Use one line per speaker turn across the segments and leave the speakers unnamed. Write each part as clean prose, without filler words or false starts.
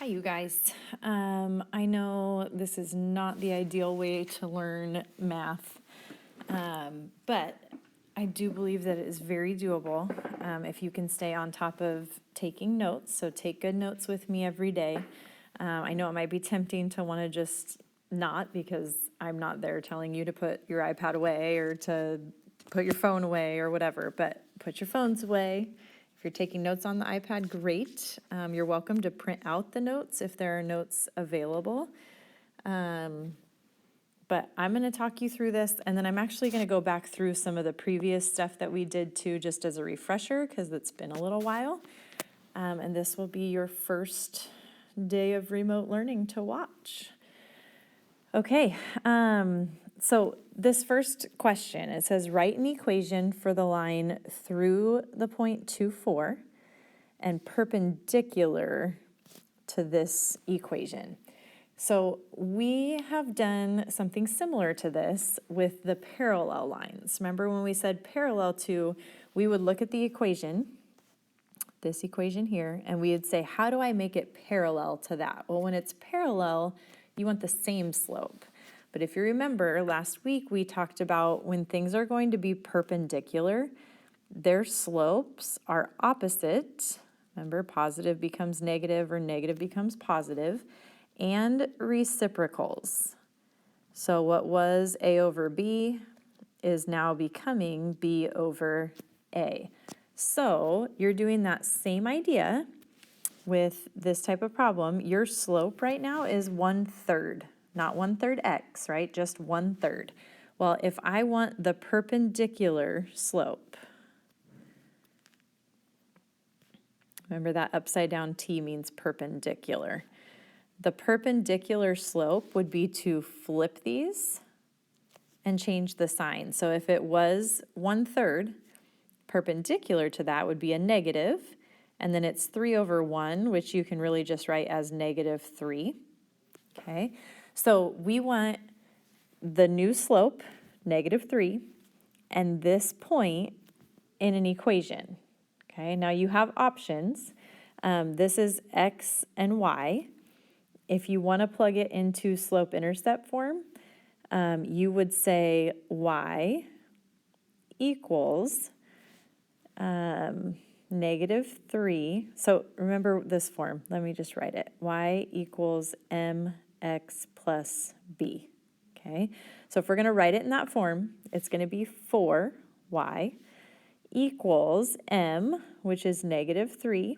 Hi, you guys. I know this is not the ideal way to learn math, but I do believe that it is very doable if you can stay on top of taking notes. So take good notes with me every day. I know it might be tempting to want to just not, because I'm not there telling you to put your iPad away or to put your phone away or whatever, but put your phones away. If you're taking notes on the iPad, great. You're welcome to print out the notes if there are notes available. But I'm going to talk you through this, and then I'm actually going to go back through some of the previous stuff that we did too, just as a refresher, because it's been a little while. And this will be your first day of remote learning to watch. Okay, so this first question, it says write an equation for the line through the point 2,4 and perpendicular to this equation. So we have done something similar to this with the parallel lines. Remember when we said parallel to, we would look at the equation, this equation here, and we would say, how do I make it parallel to that? Well, when it's parallel, you want the same slope. But if you remember, last week we talked about when things are going to be perpendicular, their slopes are opposite. Remember, positive becomes negative or negative becomes positive, and reciprocals. So what was A over B is now becoming B over A. So you're doing that same idea with this type of problem. Your slope right now is 1/3, not 1/3 x, right? Just 1/3. Well, if I want the perpendicular slope, remember that upside down T means perpendicular. The perpendicular slope would be to flip these and change the sign. So if it was 1/3, perpendicular to that would be a negative, and then it's 3/1, which you can really just write as -3. Okay, so we want the new slope, -3, and this point in an equation. Okay, now you have options. This is x and y. If you want to plug it into slope-intercept form, you would say y equals -3. So remember this form. Let me just write it. Y equals mx plus b. Okay, so if we're going to write it in that form, it's going to be 4y equals m, which is -3,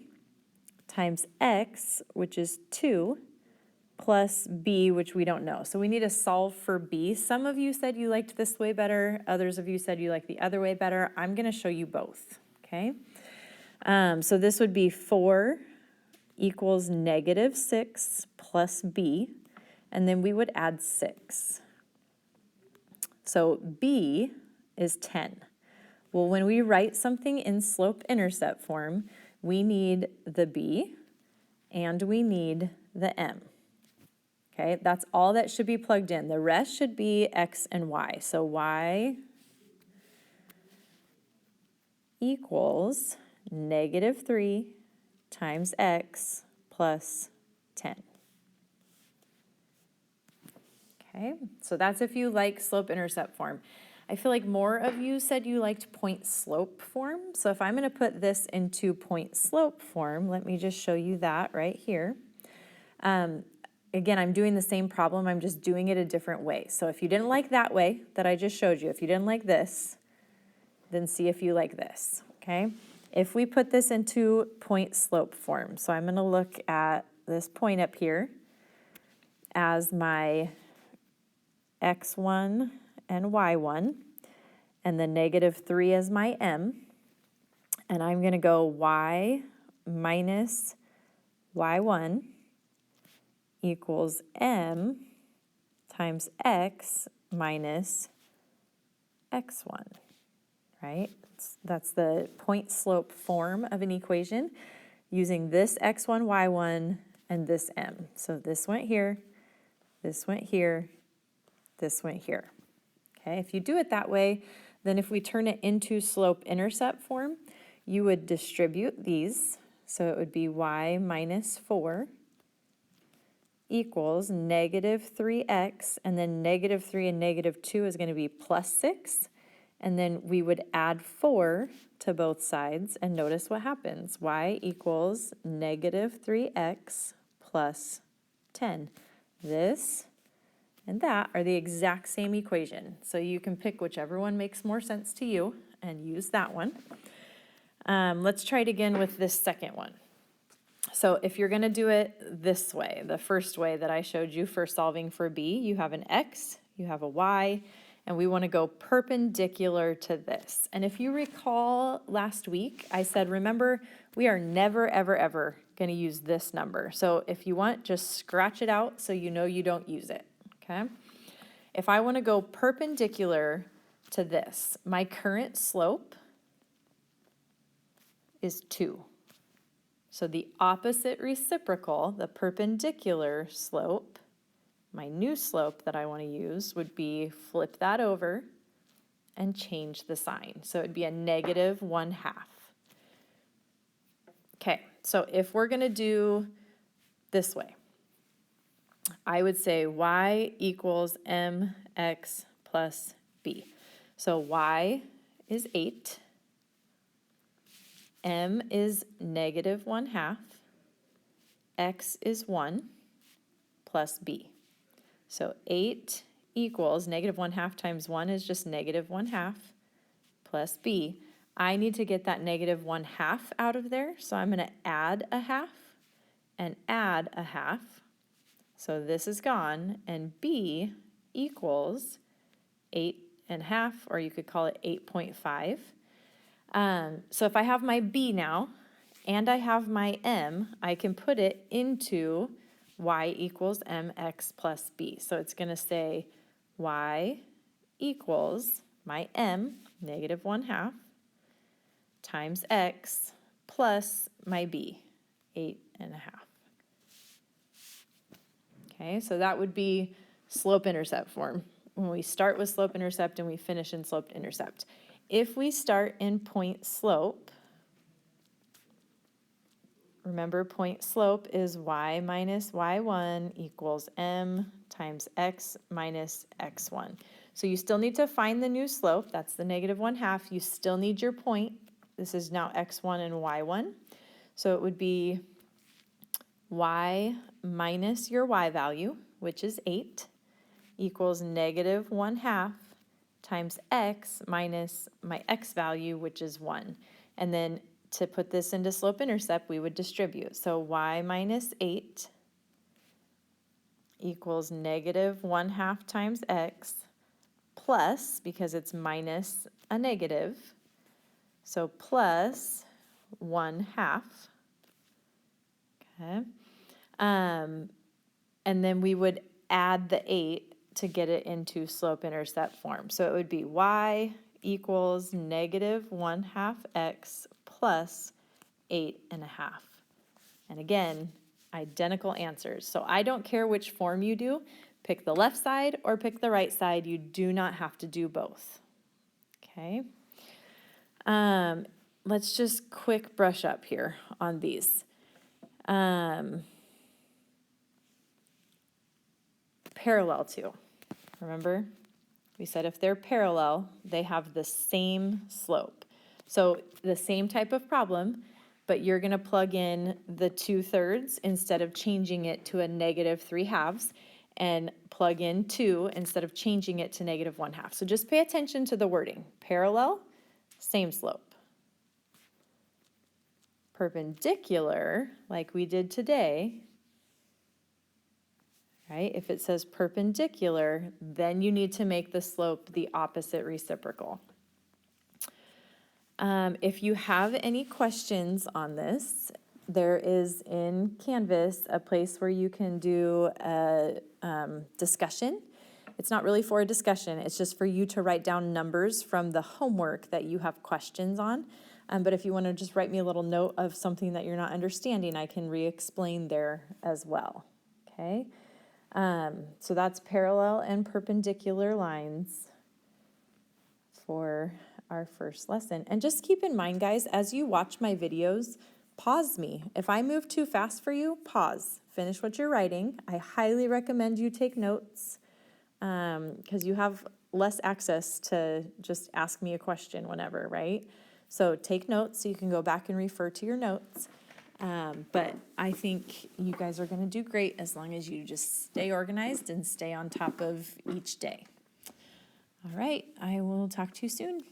times x, which is 2, plus b, which we don't know. So we need to solve for b. Some of you said you liked this way better. Others of you said you like the other way better. I'm going to show you both, okay? So this would be 4 equals -6 plus b, and then we would add 6. So b is 10. Well, when we write something in slope-intercept form, we need the b and we need the m. Okay, that's all that should be plugged in. The rest should be x and y. So y equals -3 times x plus 10. Okay, so that's if you like slope-intercept form. I feel like more of you said you liked point-slope form. So if I'm going to put this into point-slope form, let me just show you that right here. Again, I'm doing the same problem, I'm just doing it a different way. So if you didn't like that way that I just showed you, if you didn't like this, then see if you like this, okay? If we put this into point-slope form, so I'm going to look at this point up here as my x1 and y1, and the -3 as my m, and I'm going to go y minus y1 equals m times x minus x1, right? That's the point-slope form of an equation using this x1, y1, and this m. So this went here, this went here, this went here. Okay, if you do it that way, then if we turn it into slope-intercept form, you would distribute these. So it would be y minus 4 equals negative 3x, and then negative 3 and negative 2 is going to be plus 6, and then we would add 4 to both sides, and notice what happens. Y equals negative 3x plus 10. This and that are the exact same equation, so you can pick whichever one makes more sense to you and use that one. Let's try it again with this second one. So if you're going to do it this way, the first way that I showed you for solving for b, you have an x, you have a y, and we want to go perpendicular to this. And if you recall last week, I said, remember, we are never, ever, ever going to use this number. So if you want, just scratch it out so you know you don't use it, okay? If I want to go perpendicular to this, my current slope is 2. So the opposite reciprocal, the perpendicular slope, my new slope that I want to use would be flip that over and change the sign. So it'd be a negative 1/2. Okay, so if we're going to do this way, I would say y equals mx plus b. So y is 8. M is negative 1/2, x is 1, plus b. So 8 equals negative 1/2 times 1 is just negative 1/2, plus b. I need to get that negative 1/2 out of there, so I'm going to add a 1/2 and add a 1/2. So this is gone, and b equals 8.5, or you could call it 8.5. So if I have my b now, and I have my m, I can put it into y equals mx plus b. So it's going to say y equals my m, negative 1/2, times x plus my b, 8.5. Okay, so that would be slope-intercept form, when we start with slope-intercept and we finish in slope-intercept. If we start in point slope, remember point slope is y minus y1 equals m times x minus x1. So you still need to find the new slope, that's the negative 1/2. You still need your point. This is now x1 and y1. So it would be y minus your y value, which is 8, equals negative 1/2 times x minus my x value, which is 1. And then to put this into slope-intercept, we would distribute. So y minus 8 equals negative 1/2 times x plus, because it's minus a negative, so plus 1/2. Okay. And then we would add the 8 to get it into slope-intercept form. So it would be y equals negative 1/2 x plus 8.5. And again, identical answers. So I don't care which form you do. Pick the left side or pick the right side. You do not have to do both. Okay. Let's just quick brush up here on these. Parallel to. Remember, we said if they're parallel, they have the same slope. So the same type of problem, but you're going to plug in the 2/3 instead of changing it to a negative 3/2, and plug in 2 instead of changing it to negative 1/2. So just pay attention to the wording. Parallel, same slope. Perpendicular, like we did today, right? If it says perpendicular, then you need to make the slope the opposite reciprocal. If you have any questions on this, there is in Canvas a place where you can do a discussion. It's not really for a discussion, it's just for you to write down numbers from the homework that you have questions on. But if you want to just write me a little note of something that you're not understanding, I can re-explain there as well, okay? So that's parallel and perpendicular lines for our first lesson. And just keep in mind, guys, as you watch my videos, pause me. If I move too fast for you, pause. finish what you're writing. I highly recommend you take notes because you have less access to just ask me a question whenever, right? So take notes so you can go back and refer to your notes. But I think you guys are going to do great as long as you just stay organized and stay on top of each day. All right, I will talk to you soon.